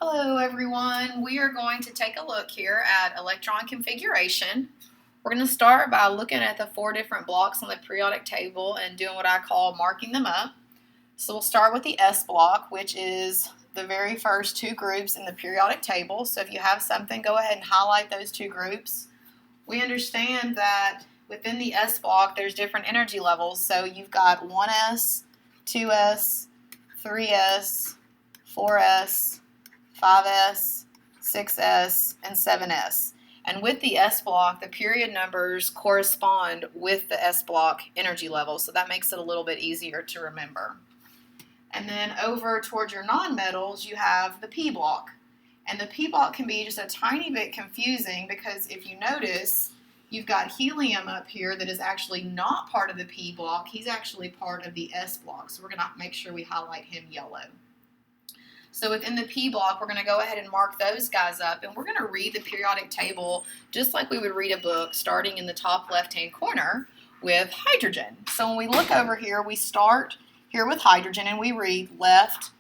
Hello everyone, we are going to take a look here at electron configuration. We're going to start by looking at the 4 different blocks on the periodic table and doing what I call marking them up. So we'll start with the S block, which is the very first 2 groups in the periodic table. So if you have something, go ahead and highlight those 2 groups. We understand that within the S block there's different energy levels. So you've got 1s, 2s, 3s, 4s, 5s, 6s, and 7s. And with the S block, the period numbers correspond with the S block energy level, so that makes it a little bit easier to remember. And then over towards your nonmetals, you have the P block. And the P block can be just a tiny bit confusing because if you notice, you've got helium up here that is actually not part of the P block. He's actually part of the S block, so we're going to make sure we highlight him yellow. So within the P block, we're going to go ahead and mark those guys up, and we're going to read the periodic table just like we would read a book, starting in the top left-hand corner with hydrogen. So when we look over here, we start here with hydrogen, and we read left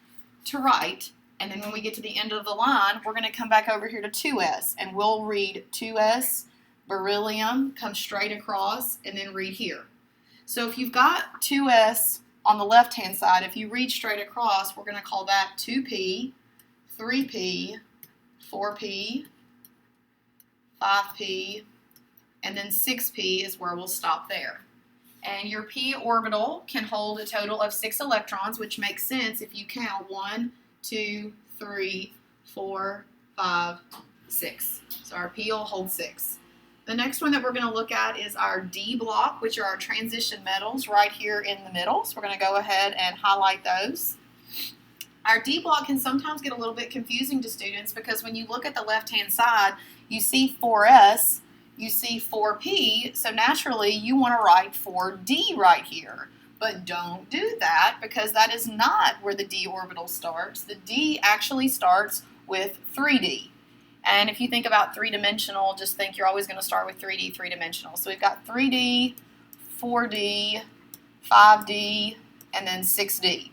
to right, and then when we get to the end of the line, we're going to come back over here to 2s, and we'll read 2s, beryllium, come straight across, and then read here. So if you've got 2s on the left-hand side, if you read straight across, we're going to call that 2p, 3p, 4p, 5p, and then 6p is where we'll stop there. And your p orbital can hold a total of 6 electrons, which makes sense if you count 1, 2, 3, 4, 5, 6. So our p will hold 6. The next one that we're going to look at is our D block, which are our transition metals right here in the middle. So we're going to go ahead and highlight those. Our D block can sometimes get a little bit confusing to students because when you look at the left-hand side, you see 4s, you see 4p, so naturally you want to write 4d right here. But don't do that because that is not where the D orbital starts. The D actually starts with 3d. And if you think about three-dimensional, just think you're always going to start with 3D, three-dimensional. So we've got 3D, 4D, 5D, and then 6D.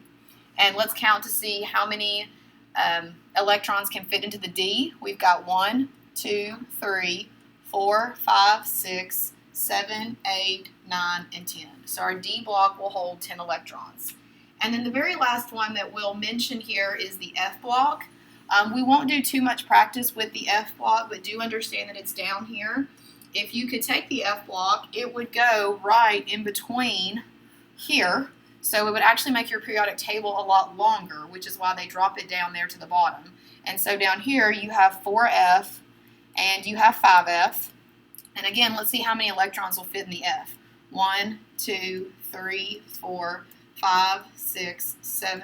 And let's count to see how many electrons can fit into the D. We've got 1, 2, 3, 4, 5, 6, 7, 8, 9, and 10. So our D block will hold 10 electrons. And then the very last one that we'll mention here is the F block. We won't do too much practice with the F block, but do understand that it's down here. If you could take the F block, it would go right in between here. So it would actually make your periodic table a lot longer, which is why they drop it down there to the bottom. And so down here you have 4F and you have 5F. And again, let's see how many electrons will fit in the F. 1, 2, 3, 4, 5, 6, 7,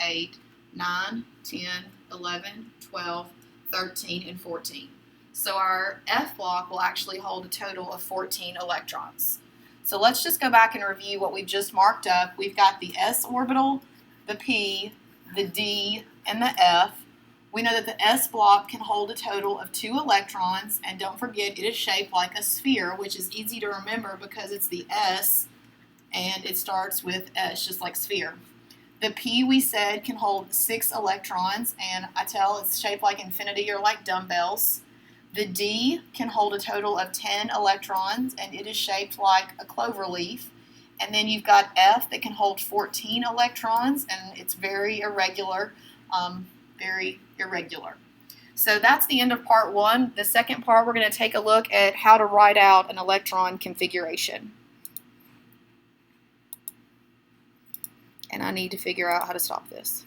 8, 9, 10, 11, 12, 13, and 14. So our F block will actually hold a total of 14 electrons. So let's just go back and review what we've just marked up. We've got the S orbital, the P, the D, and the F. We know that the S block can hold a total of 2 electrons, and don't forget it is shaped like a sphere, which is easy to remember because it's the S and it starts with S, just like sphere. The P, we said, can hold 6 electrons, and I tell it's shaped like infinity or like dumbbells. The D can hold a total of 10 electrons, and it is shaped like a clover leaf. And then you've got F that can hold 14 electrons, and it's very irregular, So that's the end of part 1. The second part, we're going to take a look at how to write out an electron configuration. And I need to figure out how to stop this.